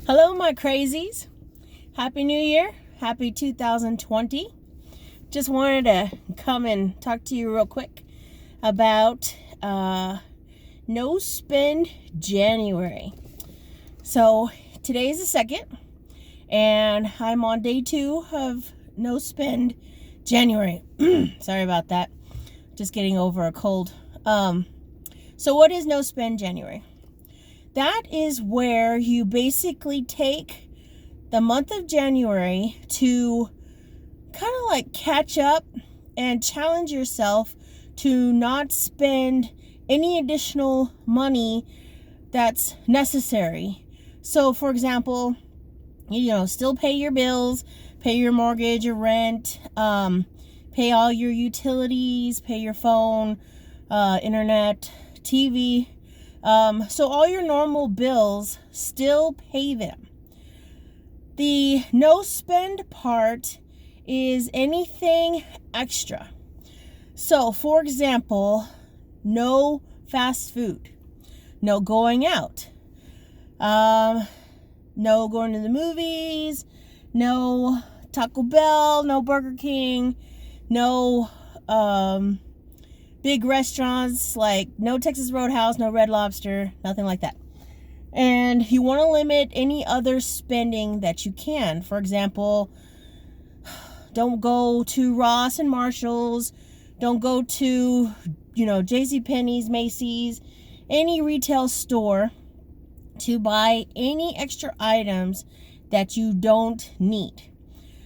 Hello, my crazies. Happy New Year. Happy 2020. Just wanted to come and talk to you real quick about No Spend January. So today is the 2nd, and I'm on day 2 of No Spend January. Sorry about that. Just getting over a cold. So what is No Spend January? That is where you basically take the month of January to kind of like catch up and challenge yourself to not spend any additional money that's necessary. So, for example, still pay your bills, pay your mortgage, your rent, pay all your utilities, pay your phone, internet, TV. So all your normal bills, still pay them. The no spend part is anything extra. So, for example, no fast food, no going out, no going to the movies, no Taco Bell, no Burger King, no big restaurants like no Texas Roadhouse, no Red Lobster, nothing like that. And you want to limit any other spending that you can. For example, don't go to Ross and Marshall's. Don't go to, JCPenney's, Macy's, any retail store to buy any extra items that you don't need.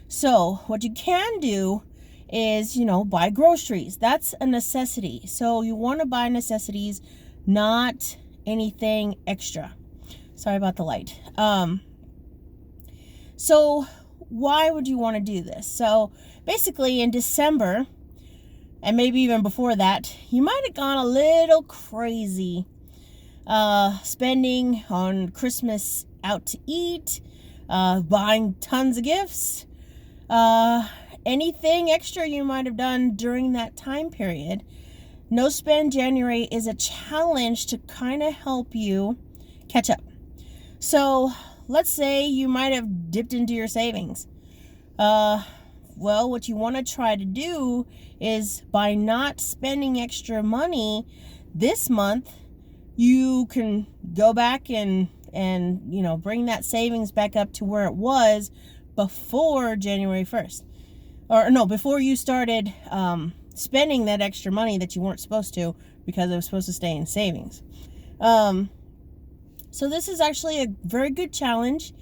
So what you can do is, buy groceries. That's a necessity. So you want to buy necessities, not anything extra. Sorry about the light. So why would you want to do this? So basically in December, and maybe even before that, you might have gone a little crazy spending on Christmas out to eat, buying tons of gifts, anything extra you might have done during that time period. No Spend January is a challenge to kind of help you catch up. So let's say you might have dipped into your savings. Well, what you want to try to do is, by not spending extra money this month, you can go back and bring that savings back up to where it was before January 1st. Or no, before you started spending that extra money that you weren't supposed to, because it was supposed to stay in savings. So this is actually a very good challenge.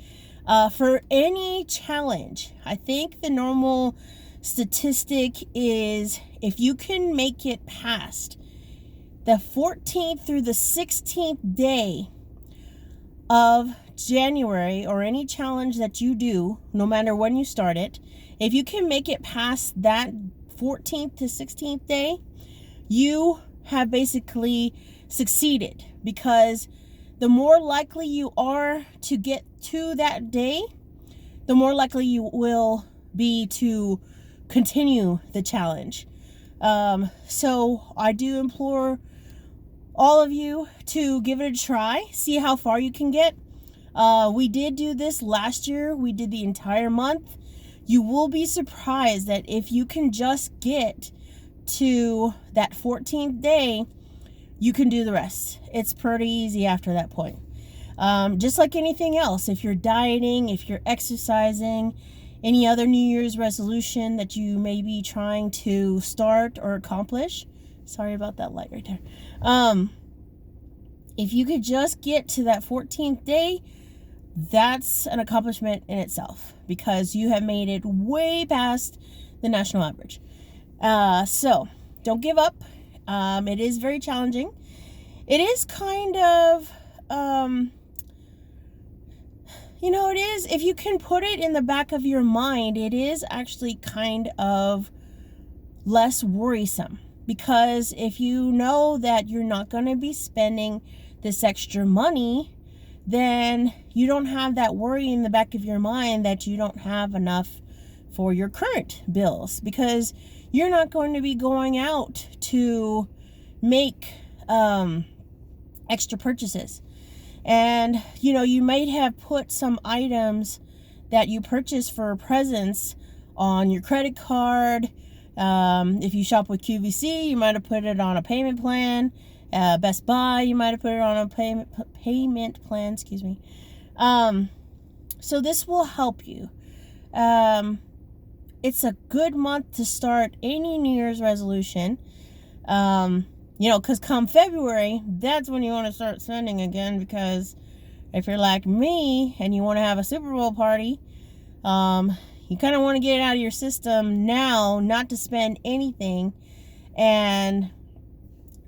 For any challenge, I think the normal statistic is if you can make it past the 14th through the 16th day of January, or any challenge that you do, no matter when you start it, if you can make it past that 14th to 16th day, you have basically succeeded, because the more likely you are to get to that day, the more likely you will be to continue the challenge. So I do implore all of you to give it a try, see how far you can get. We did do this last year. We did the entire month. You will be surprised that if you can just get to that 14th day, you can do the rest. It's pretty easy after that point. Just like anything else, if you're dieting, if you're exercising, any other New Year's resolution that you may be trying to start or accomplish. Sorry about that light right there. If you could just get to that 14th day, that's an accomplishment in itself, because you have made it way past the national average. So don't give up. It is very challenging. It is kind of, it is, if you can put it in the back of your mind, it is actually kind of less worrisome, because if you know that you're not going to be spending this extra money, then you don't have that worry in the back of your mind that you don't have enough for your current bills, because you're not going to be going out to make extra purchases. And, you know, you might have put some items that you purchased for presents on your credit card. If you shop with QVC, you might have put it on a payment plan. Best Buy, you might have put it on a payment plan, excuse me. So this will help you. It's a good month to start any New Year's resolution. You know, because come February, that's when you want to start spending again, because if you're like me and you want to have a Super Bowl party, you kind of want to get it out of your system now, not to spend anything, and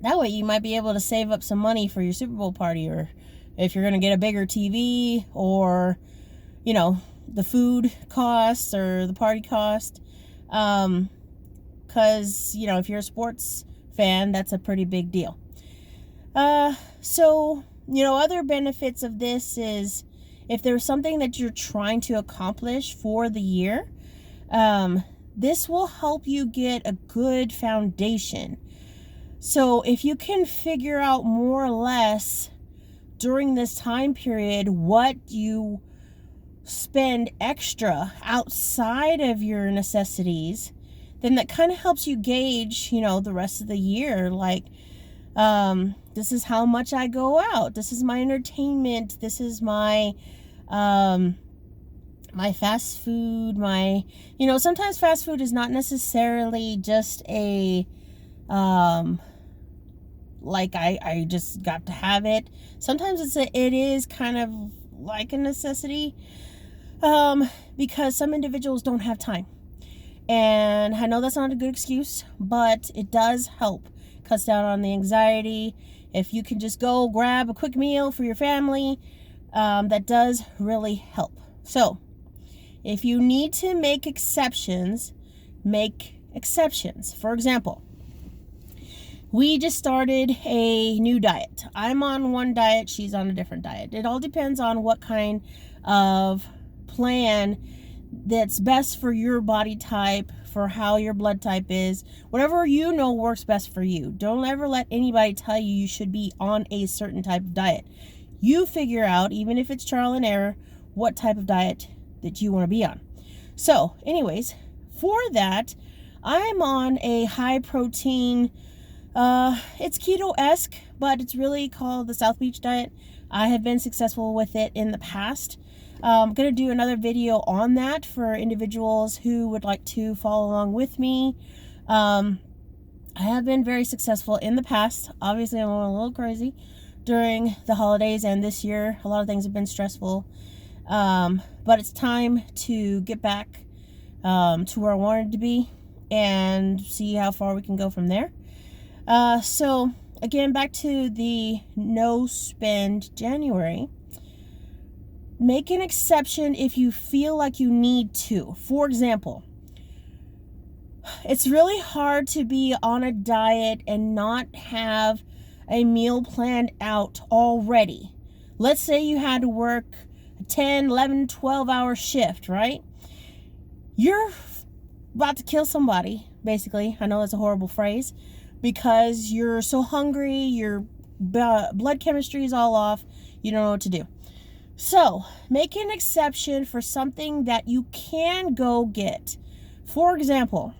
that way you might be able to save up some money for your Super Bowl party, or if you're going to get a bigger TV, or, you know, the food costs or the party cost, because, you know, if you're a sports fan, that's a pretty big deal. So, you know, other benefits of this is if there's something that you're trying to accomplish for the year, this will help you get a good foundation. So if you can figure out more or less during this time period what you spend extra outside of your necessities, then that kind of helps you gauge, you know, the rest of the year. Like, this is how much I go out. This is my entertainment. This is my, my fast food, you know, sometimes fast food is not necessarily just a, like I just got to have it. Sometimes it is kind of like a necessity, because some individuals don't have time. And I know that's not a good excuse, but it does help. Cuts down on the anxiety. If you can just go grab a quick meal for your family, that does really help. So if you need to make exceptions, make exceptions. For example, we just started a new diet. I'm on one diet, she's on a different diet. It all depends on what kind of plan that's best for your body type, for how your blood type is, whatever you know works best for you. Don't ever let anybody tell you you should be on a certain type of diet. You figure out, even if it's trial and error, what type of diet that you want to be on. So anyways, for that, I'm on a high protein, it's keto-esque, but it's really called the South Beach diet. I have been successful with it in the past. I'm going to do another video on that for individuals who would like to follow along with me. I have been very successful in the past. Obviously, I'm a little crazy during the holidays, and this year a lot of things have been stressful. But it's time to get back to where I wanted to be and see how far we can go from there. So again, back to the no spend January. Make an exception if you feel like you need to. For example, it's really hard to be on a diet and not have a meal planned out already. Let's say you had to work a 10, 11, 12-hour shift, right? You're about to kill somebody, basically. I know that's a horrible phrase, because you're so hungry, your blood chemistry is all off, you don't know what to do. So, make an exception for something that you can go get. For example,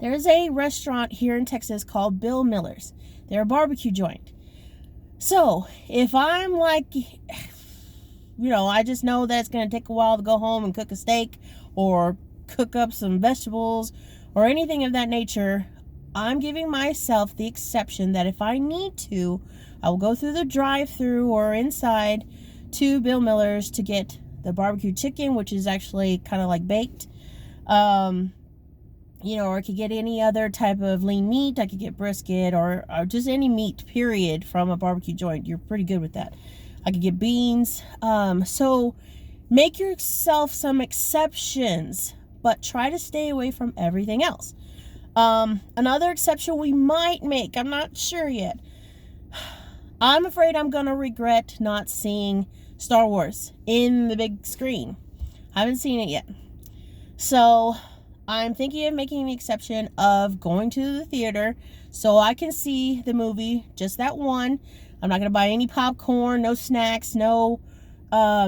there's a restaurant here in Texas called Bill Miller's. They're a barbecue joint. So, if I'm like, you know, I just know that it's going to take a while to go home and cook a steak or cook up some vegetables or anything of that nature, I'm giving myself the exception that if I need to, I will go through the drive-thru or inside to Bill Miller's to get the barbecue chicken, which is actually kind of like baked. You know, or I could get any other type of lean meat. I could get brisket or just any meat, period, from a barbecue joint. You're pretty good with that. I could get beans. So make yourself some exceptions, but try to stay away from everything else. Another exception we might make, I'm not sure yet. I'm afraid I'm going to regret not seeing Star Wars in the big screen. I haven't seen it yet. So I'm thinking of making the exception of going to the theater so I can see the movie, just that one. I'm not going to buy any popcorn, no snacks, no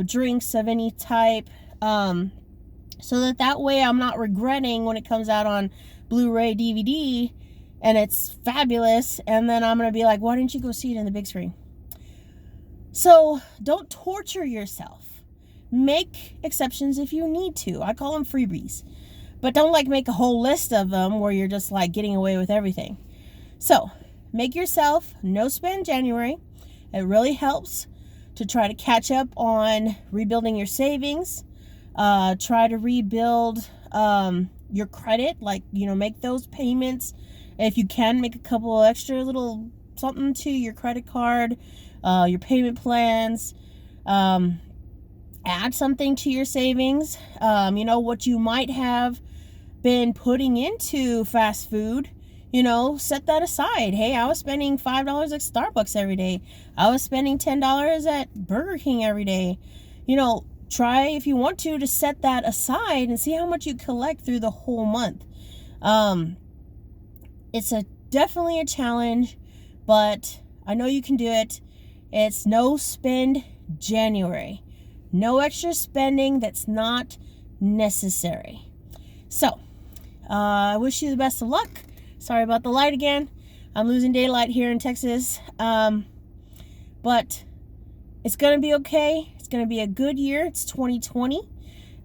drinks of any type. So that way I'm not regretting when it comes out on Blu-ray, DVD, and it's fabulous, and then I'm going to be like, why didn't you go see it in the big screen? So don't torture yourself. Make exceptions if you need to. I call them freebies. But don't like make a whole list of them where you're just like getting away with everything. So make yourself no spend January. It really helps to try to catch up on rebuilding your savings. Try to rebuild your credit, like, make those payments. If you can, make a couple extra little something to your credit card, your payment plans. Add something to your savings. What you might have been putting into fast food, set that aside. Hey, I was spending $5 at Starbucks every day. I was spending $10 at Burger King every day. Try, if you want to set that aside and see how much you collect through the whole month. It's definitely a challenge, but I know you can do it. It's no spend January. No extra spending that's not necessary. So, I wish you the best of luck. Sorry about the light again. I'm losing daylight here in Texas. But it's going to be okay. It's going to be a good year. It's 2020.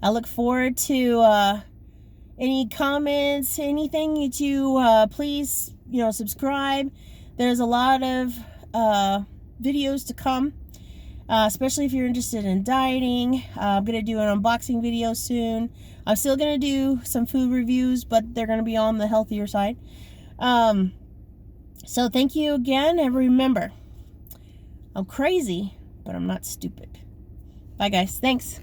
I look forward to any comments, anything that you please, subscribe. There's a lot of videos to come, especially if you're interested in dieting. I'm going to do an unboxing video soon. I'm still going to do some food reviews, but they're going to be on the healthier side. So thank you again, and remember, I'm crazy, but I'm not stupid. Bye, guys. Thanks.